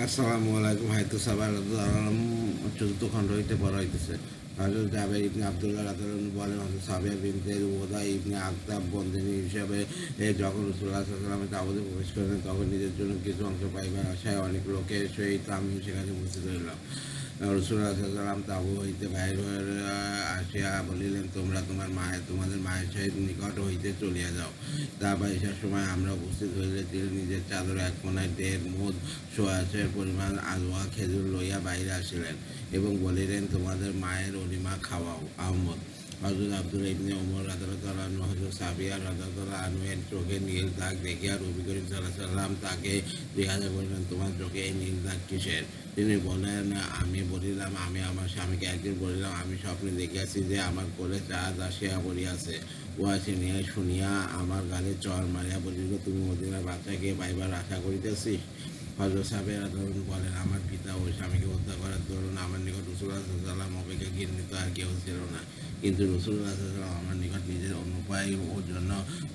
আসসালামু আলাইকুম। হায়তু সাবাল চতুর্থ খণ্ড হইতে পড়া হইতেছে। হযরত জাবের ইবনে আব্দুল্লাহ রাদিয়াল্লাহু আনহু বলেন, হযরত সাবিয়া বিনতে উবাদা ইবনে আখতাব বন্দিনী হিসাবে যখন রাসূলুল্লাহ সাল্লাল্লাহু আলাইহি ওয়াসাল্লাম তাঁবুতে প্রবেশ করলেন, তখন নিজের জন্য কিছু অংশ পাইবার আশায় অনেক লোকের সহিত আমিও সেখানে উপস্থিত হইলাম। রাসূলুল্লাহ সাল্লাল্লাহু আলাইহি ওয়াসাল্লাম তাঁবু হইতে বাহির হয়ে আসিয়া বলিলেন, তোমরা তোমাদের মায়ের সহিত নিকট হইতে চলিয়া যাও। তারপর আসার সময় আমরা উপস্থিত হইলে তিনি নিজের চাদর এক কোণায় ১.৫ মুদ সোয়াশের পরিমাণ আলওয়া খেজুর লইয়া বাহিরে আসিলেন এবং বলিলেন, তোমাদের মায়ের অলিমা খাওয়াও। আহমদ। হযরত আব্দুল্লাহ ইবনে ওমর রাদিয়াল্লাহু আনহু হযরত সাবিয়া রাদিয়াল্লাহু আনহু-এর চোখে নীল দাগ দেখিয়া নবী করিম সাল্লাল্লাহু আলাইহি ওয়াসাল্লাম তাকে জিজ্ঞাসা করিলেন, তোমার চোখে এই নীল দাগ কিসের? তিনি বলেন, আমি বলিলাম, আমি আমার স্বামীকে একদিন বলিলাম, আমি স্বপ্নে দেখিয়াছি যে আমার কোলে চাঁদ আসিয়া পড়িয়াছে। উহা শুনিয়া আমার গালে চড় মারিয়া বলিল, তুমি মদিনার বাচ্চাকে পাইবার আশা করিতেছিস? হযরত সাবের রাদিয়াল্লাহু বলেন, আমার পিতা ও স্বামীকে হত্যা করার দরুন আমার নিকট রাসূলুল্লাহ সাল্লাল্লাহু আলাইহি ওয়াসাল্লাম অপেক্ষা ঘৃণিত আর কেউ ছিল না। কিন্তু রাসূলুল্লাহ সাল্লাল্লাহু আলাইহি ওয়াসাল্লাম আমার নিকট নিজের অনুপায় ও জন্য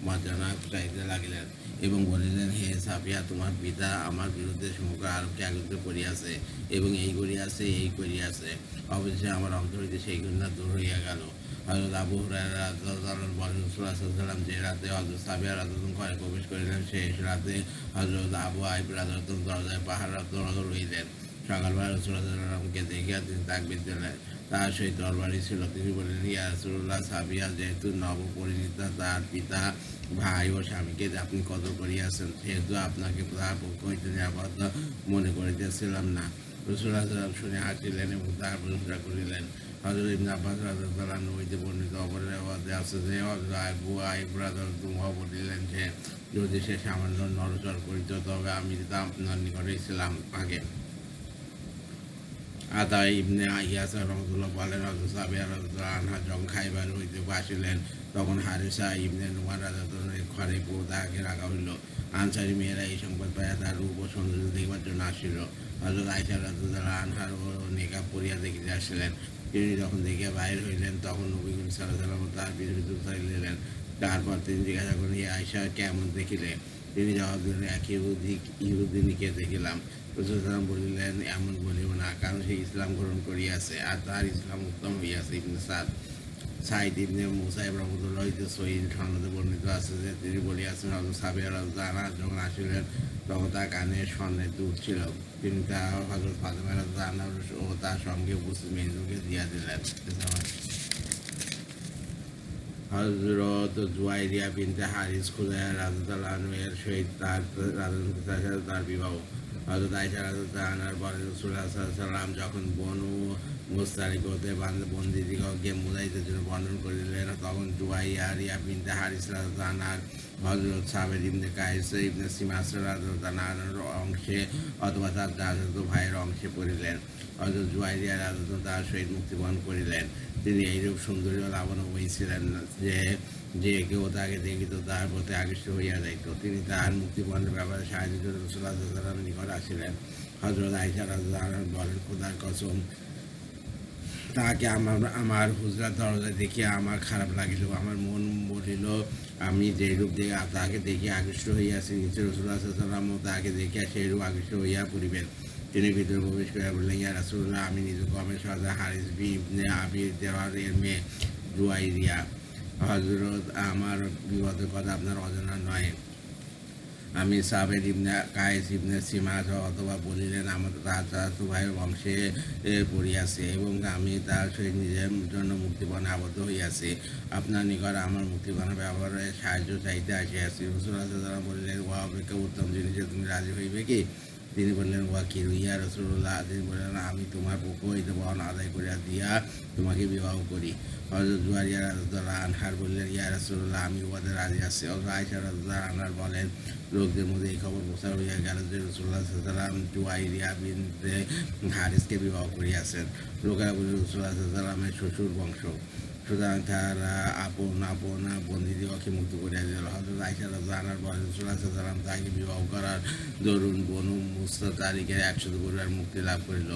মার্জনা চাইতে লাগিলেন এবং বলিলেন, হে সাফিয়া, তোমার পিতা আমার বিরুদ্ধে সমগ্র আরবকে একত্র করিয়াছে এবং এই করিয়াছে, এই করিয়াছে। অবশেষে আমার অন্তর হইতে সেই ঘৃণা দূর হইয়া গেল। হযরত আবু হুরায়রা রাদিয়াল্লাহু আনহু বলেন, রাসূলুল্লাহ সাল্লাল্লাহু আলাইহি ওয়াসাল্লাম যে রাতে হযরত সাবিয়া রাদিয়াল্লাহু ঘরে প্রবেশ করিলেন, সেই রাতে হযরত আবু আইব রাদিয়াল্লাহু দরজায় পাহারারত রহিলেন। সকালবেলা রাসূলুল্লাহ সাল্লাল্লাহু আলাইহি ওয়াসাল্লামকে দেখিয়া তিনি তাকবীর দিলেন। তাহার সহিত তরবারি ছিল। তিনি বললেন, ইয়া রাসূলুল্লাহ, সাবিয়া যেহেতু নবপরিণীতা, তার পিতা, ভাই ও স্বামীকে আপনি কদর করিয়াছেন, সেহেতু আপনাকে তাহার পক্ষ হইতে নিরাপদ মনে করিতেছিলাম না। রাসূলুল্লাহ সাল্লাল্লাহু আলাইহি ওয়াসাল্লাম শুনে হাসিলেন এবং তাহার প্রশংসা করিলেন। হযরত ইবনে আব্বাস রাদিয়াল্লাহু আনহু হইতে বর্ণিত অপরের আওয়াজে আছে যে হযরত আবু আইব রাদিয়াল্লাহু আনহু বলিলেন যে, যদি সে সামান্য নড়চড় করিত তবে আমি দিতাম আপনার নিকটেই ছিলাম আগে। আতা ইবনে ইয়াস রাহমাতুল্লাহ বলেন, হযরত সাবিয়া রাদিয়াল্লাহু আনহা যখন খাইবার হইতে আসিলেন, তখন হারিসা ইবনে নুমান রাদিয়াল্লাহু আনহু ঘরে তাহাকে রাখা হইল। আনসারী মেয়েরা এই সংবাদ পাইয়া তার রূপ ও সৌন্দর্য দেখিবার জন্য আসিল। হযরত আয়েশা রাদিয়াল্লাহু আনহার নেকাব পরিয়া দেখিতে আসিলেন। তিনি যখন দেখিয়া বাহির হইলেন, তখন নবী করিম সাল্লাল্লাহু আলাইহি ওয়াসাল্লাম তাহার পিছু পিছু চালিলেন। তারপর তিনি জিজ্ঞাসা করেন, হে আয়েশা, কেমন দেখিলে? তিনি জবাব দিলেন, এক ইহুদিনীকে দেখিলাম। রাসূল সাল্লাল্লাহু বলিলেন, এমন বলিও না, কারণ সে ইসলাম গ্রহণ করিয়াছে আর তাহার ইসলাম উত্তম হইয়াছে। ইবনে সাঈদ ইবনে মুসাইব রাহমাতুল্লাহ হইতে সহিহ সনদে বর্ণিত আছে যে, তিনি বলিয়াছেন, হযরত সাবিয়া রাদিয়াল্লাহু আনহা যখন আসিলেন, তখন তার কানে স্বর্ণের দুধ ছিল। তিনি তা হযরত ফাতেমা রাদিয়াল্লাহু আনহা ও তার সঙ্গে উপস্থিত মেয়েদেরকে দিয়া দিলেন। হযরত জুয়াইরিয়া বিনতে হারিস খুজাইয়া রাদিয়াল্লাহু আনহু এর সহিত তার বিবাহ। হযরত আয়েশা রাদিয়াল্লাহু আনহা বলেন, রাসূলুল্লাহ সাল্লাল্লাহু আলাইহি ওয়াসাল্লাম যখন বনু মুস্তালিক হতে বন্দীদিগকে মুজাহিদের জন্য বর্ণন করিলেন, তখন জুয়াইরিয়া বিনতে হারিস রাদিয়াল্লাহু আনহার হযরত সাবের ইবনে কায়েস ইবনে সিমাস রাদিয়াল্লাহু আনহুর অংশে অথবা তার চাচাতো ভাইয়ের অংশে পড়িলেন। হযরত জুয়াইরিয়া রাদিয়াল্লাহু তাহার সহিত মুক্তিবরণ করিলেন। তিনি এইরূপ সুন্দরী ও লাবণ্যময়ী ছিলেন যে যে কেউ তাকে দেখিত তাহার প্রতি আকৃষ্ট হইয়া যাইত। তিনি তাহার মুক্তিপণের ব্যাপারে সাহায্যের জন্য রাসূলুল্লাহ সাল্লাল্লাহু আলাইহি ওয়াসাল্লামের নিকট আসিলেন। হযরত আয়েশা রাদিয়াল্লাহু আনহা বলেন, খোদার কসম, তাহাকে আমার হুজরার দরজায় দেখিয়া আমার খারাপ লাগিল। আমার মন বলিল, আমি যেরূপ তাহাকে দেখিয়া আকৃষ্ট হইয়াছি, নিশ্চয় রাসূলুল্লাহ সাল্লাল্লাহু আলাইহি ওয়াসাল্লাম তাহাকে দেখিয়া সেইরূপ আকৃষ্ট হইয়া পড়িবেন। তিনি ভিতরে প্রবেশ করিয়া বললেন, ইয়া রাসূলুল্লাহ, আমি নিজ কওমের সর্দার হারিস ইবনে আবি দেওয়ারের মেয়ে জুয়াইরিয়া। হযরত, আমার বিপদের কথা আপনার অজানা নয়। আমি সাবের ইবনে কায়েস ইবনে সিমাস অথবা বলিলেন, আমার তার চাচাতো ভাইয়ের বংশে পড়িয়াছে এবং আমি তার সহিত নিজের জন্য মুক্তিপণে আবদ্ধ হইয়াছি। আপনার নিকট আমার মুক্তিপণের ব্যবহারে সাহায্য চাইতে আসিয়াছি। রাসূলুল্লাহ সাল্লাল্লাহু আলাইহি ওয়াসাল্লাম বলিলেন, উহা অপেক্ষা উত্তম জিনিসে তুমি রাজি হইবে কি? তিনি বললেন, উহা কি? ইয়া রাসূলুল্লাহ, তিনি বললেন, আমি তোমার পক্ষ হইতে বহন আদায় করিয়া দিয়া তোমাকে বিবাহ করি। হযরত জুয়ারিয়া রাদিয়াল্লাহু আনহা বললেন, ইয়া রাসূলুল্লাহ, আমি উহাতে রাজি আছি। হযরত আয়েশা রাদিয়াল্লাহু আনহা বলেন, লোকদের মধ্যে এই খবর প্রচার হইয়া গেল যে রাসূলুল্লাহ সাল্লাল্লাহু আলাইহি ওয়াসাল্লাম জুয়াইরিয়া বিনতে হারিসকে বিবাহ করিয়াছেন। লোকেরা বলিল, রাসূলুল্লাহ সাল্লাল্লাহু আলাইহি ওয়াসাল্লামের শ্বশুর বংশ, সুতরাং তারা আপন আপন বন্দীদিগকে মুক্ত করিয়া দিল। হযরত আয়েশা রাদিয়াল্লাহু আনহা বলেন, রাসূলুল্লাহ সাল্লাল্লাহু আলাইহি ওয়াসাল্লাম তাহাকে বিবাহ করার দরুন বনু মুস্তালিকের ১০০ পরিবার মুক্তি লাভ করিল।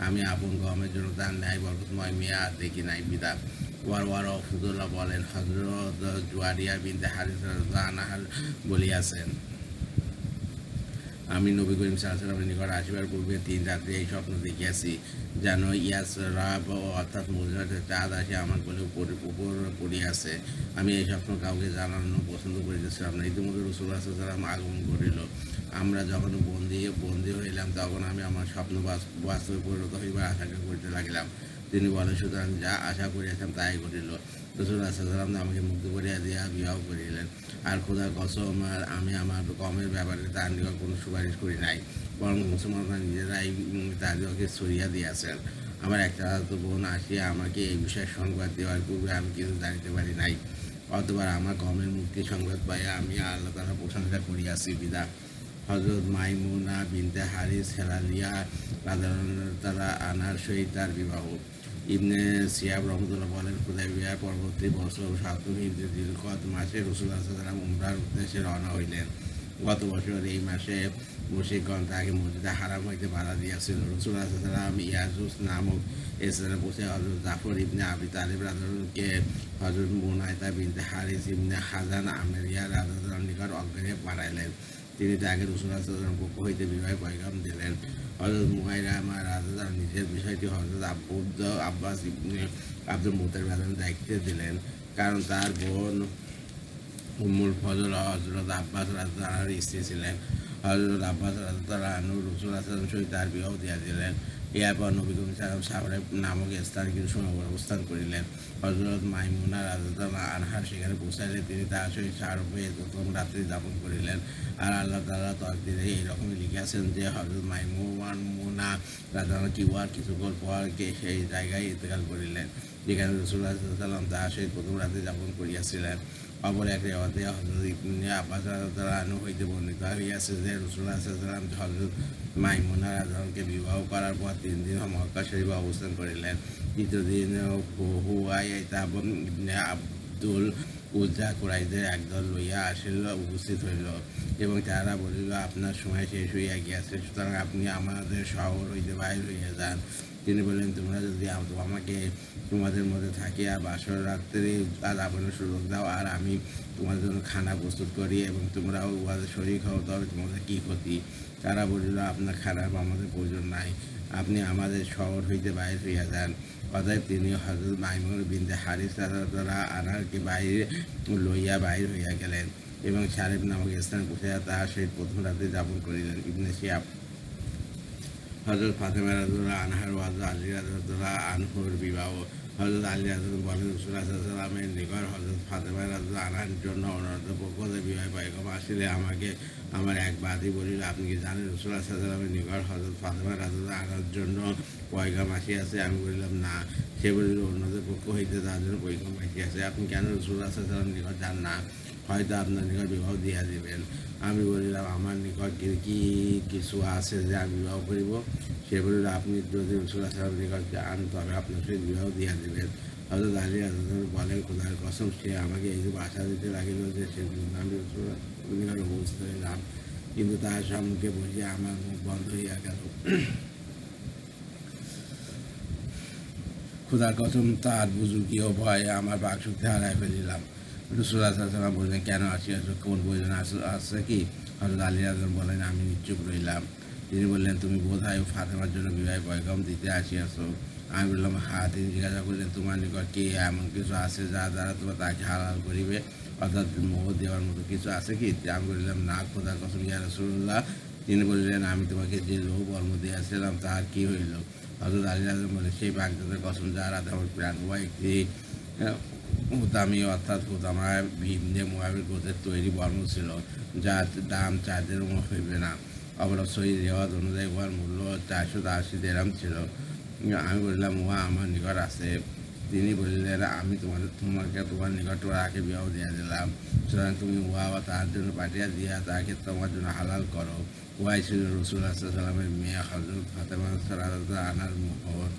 আমি আপন কওমের জন্য তার ন্যায় বরকতময় মেয়ে আর দেখি নাই। বিদা ওয়ার রহমাতুল্লাহ বলেন, হযরত জুয়ারিয়া বিনতে হারিস রাদিয়াল্লাহু আনহা বলিয়াছেন, আমি নবী করিম সাল্লাল্লাহু আলাইহি ওয়াসাল্লামের নিকট আসিবার পূর্বে 3 রাত্রে এই স্বপ্ন দেখিয়াছি, যেন ইয়াসরাব অর্থাৎ মদিনাতে চাঁদ আসে আমার কোলে উপর পড়িয়াছে। আমি এই স্বপ্ন কাউকে জানানো পছন্দ করিতেছিলাম না। ইতিমধ্যে রাসূলুল্লাহ সাল্লাল্লাহু আলাইহি ওয়াসাল্লাম আগমন করিল। আমরা যখন বন্দী হইলাম, তখন আমি আমার স্বপ্ন বাস্তবে পরিণত হইবার আশা করিতে লাগিলাম। তিনি বলেন, সুতরাং যা আশা করিয়াছিলাম তাই ঘটিল। রাসূলুল্লাহ সাল্লাল্লাহু আলাইহি ওয়াসাল্লাম আমাকে মুক্ত করিয়া দিয়া বিবাহ করিলেন। আর খোদার কসম, আমি আমার কমের ব্যাপারে তার নিকট কোনো সুপারিশ করি নাই, বরং মুসলমানরা নিজেরাই তাদেরকে ছড়িয়া দিয়াছেন। আমার একটা বোন আসিয়া আমাকে এই বিষয়ে সংবাদ দেওয়ার পূর্বে আমি কিছু জানিতে পারি নাই। অতঃপর আমার কমের মুক্তি সংবাদ পাইয়া আমি আল্লাহ তাআলার প্রশংসা করিয়াছি বিদা। হযরত মাইমুনা বিনতে হারিস হেলালিয়া রাদিয়াল্লাহু আনহার সহিত তার বিবাহ। ইবনে সিয়াব রহমতুল্লাহ বলেন, হুদায়বিয়ার পরবর্তী বছর ৭ হিজরি জিলকদ মাসে রাসূলুল্লাহ সাল্লাল্লাহু আলাইহি ওয়াসাল্লাম উমরার উদ্দেশ্যে রওনা হইলেন। গত বছর এই মাসে মুশরিকগণ তাকে মসজিদে হারাম হইতে বাধা দিয়াছিল। রাসূলুল্লাহ সাল্লাল্লাহু আলাইহি ওয়াসাল্লাম ইয়াজুজ নামক স্থানে পৌঁছে হযরত জাফর ইবনে আবি তালিব রাদিয়াল্লাহু হযরত মুনায়তা বিনতে হারিস ইবনে হাজান আমেরিয়া রাদিয়াল্লাহু নিকট অজ্ঞানে পাঠাইলেন। তিনি তাকে রাসূলুল্লাহ সাল্লাল্লাহু আলাইহি ওয়াসাল্লামের পক্ষ হইতে বিবাহের পয়গাম দিলেন। হযরত মুহাইরামা রাদিয়াল্লাহু নিজের বিষয়টি হযরত আব্বাস ইবনে আব্দুল মুত্তালিব রাদিয়াল্লাহু দায়িত্বে দিলেন, কারণ তার বোন উম্মুল ফজল হযরত আব্বাস রাদিয়াল্লাহু আনহুর স্ত্রী ছিলেন। হযরত আব্বাস রাদিয়াল্লাহু আনহু রাসূলুল্লাহ সাল্লাল্লাহু আলাইহি ওয়াসাল্লামের সহিত তার বিবাহ দিয়া দিলেন। এরপর নবী করিম সাল্লাল্লাহু আলাইহি ওয়াসাল্লাম সাবরা নামক স্থানে কিছু সময় অবস্থান করিলেন। হযরত মাইমুনা রাদিয়াল্লাহু আনহা সেখানে পৌঁছাইলে তিনি তার সহিত সারূপে প্রথম রাত্রি যাপন করিলেন। আর আল্লাহ তাআলা তকদীরে এইরকমই লিখিয়াছেন যে হযরত মাইমুনা রাদিয়াল্লাহু কিছুক্ষণ পর সেই জায়গায় ইন্তেকাল করিলেন, যেখানে রাসূলুল্লাহ সাল্লাল্লাহু আলাইহি ওয়াসাল্লাম তার সহিত প্রথম রাত্রি যাপন করিয়াছিলেন। অপর এক রিওয়ায়াতে হযরত ইবনে আব্বাস রাদিয়াল্লাহু আনহু হইতে বর্ণিত হইয়াছে যে রাসূলুল্লাহ সাল্লাল্লাহু আলাইহি ওয়াসাল্লাম হযরত মাইমুনা রাদিয়াল্লাহুকে বিবাহ করার পর 3 দিন মক্কা শরীফে অবস্থান করিলেন। তৃতীয় দিন হুয়াইতা ইবনে আব্দুল উজ্জা কুরাইশদের একদল লইয়া আসিল উপস্থিত হইল এবং তারা বলিল, আপনার সময় শেষ হইয়া গিয়াছে, সুতরাং আপনি আমাদের শহর হইতে বাহির হইয়া যান। তিনি বললেন, তোমরা যদি আমাকে তোমাদের মধ্যে থাকিয়া বাসর রাত্রে যাপনের সুযোগ দাও, আর আমি তোমাদের জন্য খানা প্রস্তুত করি এবং তোমরাও উহাদের শরীর হও, তবে তোমাদের কী ক্ষতি? তারা বলিল, আপনার খানার আমাদের প্রয়োজন নাই, আপনি আমাদের শহর হইতে বাহির হইয়া যান। অতএব তিনি হযরত মাইমুনা বিনতে হারিস রাদিয়াল্লাহু আনহাকে বাইরে লইয়া বাহির হইয়া গেলেন এবং সারেব নামক স্থানে পৌঁছিয়া তাহার সহিত প্রথম রাত্রি যাপন করিলেন। ইবনে শিহাব হযরত ফাতেমা রাদিয়াল্লাহু আনহার ও হযরত আলী রাদিয়াল্লাহু আনহুর বিবাহ। হযরত আলী রাদিয়াল্লাহু বলেন, রাসূলুল্লাহ সাল্লাল্লাহু আলাইহি ওয়াসাল্লামের নিকট হযরত ফাতেমা রাদিয়াল্লাহু আনহার জন্য অনুরোধ পক্ষ হতে বিবাহের পয়গাম আসিলে আমাকে আমার এক বাদী বলিল, আপনি কি জানেন রাসূলুল্লাহ সাল্লাল্লাহু আলাইহি ওয়াসাল্লামের নিকট হযরত ফাতেমা রাদিয়াল্লাহু আনহার জন্য পয়গাম আসিয়াছে? আমি বলিলাম, না। সে বলিল, অন্যদের পক্ষ হইতে তার জন্য পয়গাম আসিয়াছে, আপনি কেন রাসূলুল্লাহ সাল্লাল্লাহু আলাইহি ওয়াসাল্লামের নিকট যান না? হয়তো আপনার নিকট বিবাহ দিয়া দিবেন। আমি বলিলাম, আমার নিকট কি কিছু আছে যে আমি বিবাহ করিব? সে বলিল, আপনি যদি রাসূলুল্লাহ সাল্লাল্লাহু আলাইহি ওয়াসাল্লামের নিকট যান, তবে আপনার সহিত বিবাহ দিয়া দিবেন। হযরত আলী রাদিয়াল্লাহু বলেন, খোদার কসম, সে আমাকে এইরূপ আশা দিতে লাগিল যে আমি রাসূলুল্লাহ নিকট উপস্থিত হইলাম, কিন্তু তাহার সম্মুখে বসিয়া আমার মুখ বন্ধ হইয়া গেল। খোদার কসম, তার বুজুর্গি ও ভয়ে আমার বাকশক্তি হারায় ফেলিলাম। রাসূলুল্লাহ সাল্লাল্লাহু আলাইহি ওয়াসাল্লাম বললেন, কেন আসিয়াছ? কোন প্রয়োজন আছে কি? হযরত আলী রাদিয়াল্লাহু বলেন, আমি নিশ্চুপ রইলাম। তিনি বললেন, তুমি বোধহয় ফাতেমার জন্য বিবাহের পয়গাম দিতে আসিয়াছ। আমি বললাম, হ্যাঁ। তিনি জিজ্ঞাসা করলেন, তোমার নিকট কি এমন কিছু আছে যা দ্বারা তোমরা তাকে হালাল করিবে, অর্থাৎ মোহ দেওয়ার মতো কিছু আছে কি? আমি বললাম, না, খোদার কসম ইয়া রাসূলুল্লাহ। তিনি বললেন, আমি তোমাকে যে লোহ বর্ম দিয়েছিলাম তাহার কি হইল? হযরত আলী রাদিয়াল্লাহু বলেন, সেই বাগদাদের কসম যার হাতে আমার প্রাণ। উহা একটি হুতামি অর্থাৎ হুতামা ইবনে মুআবিয়ার গোত্রের তৈরি বর্ম ছিল, যার দাম 4 দিরহাম হইবে না। অপর সহিহ রিওয়ায়াত অনুযায়ী উহার মূল্য 480 দিরহাম ছিল। আমি বললাম, উহা আমার নিকট আছে। তিনি বললেন, আমি তোমাকে তোমার নিকট তাহাকে বিবাহ দিয়া দিলাম, সুতরাং তুমি উহা তাহার জন্য পাঠিয়া দিয়া তাহাকে তোমার জন্য হালাল করো। উহাই ছিল রাসূলুল্লাহ সাল্লাল্লাহু আলাইহি ওয়াসাল্লামের মেয়ে হযরত ফাতেমা রাদিয়াল্লাহু আনহার মোহর।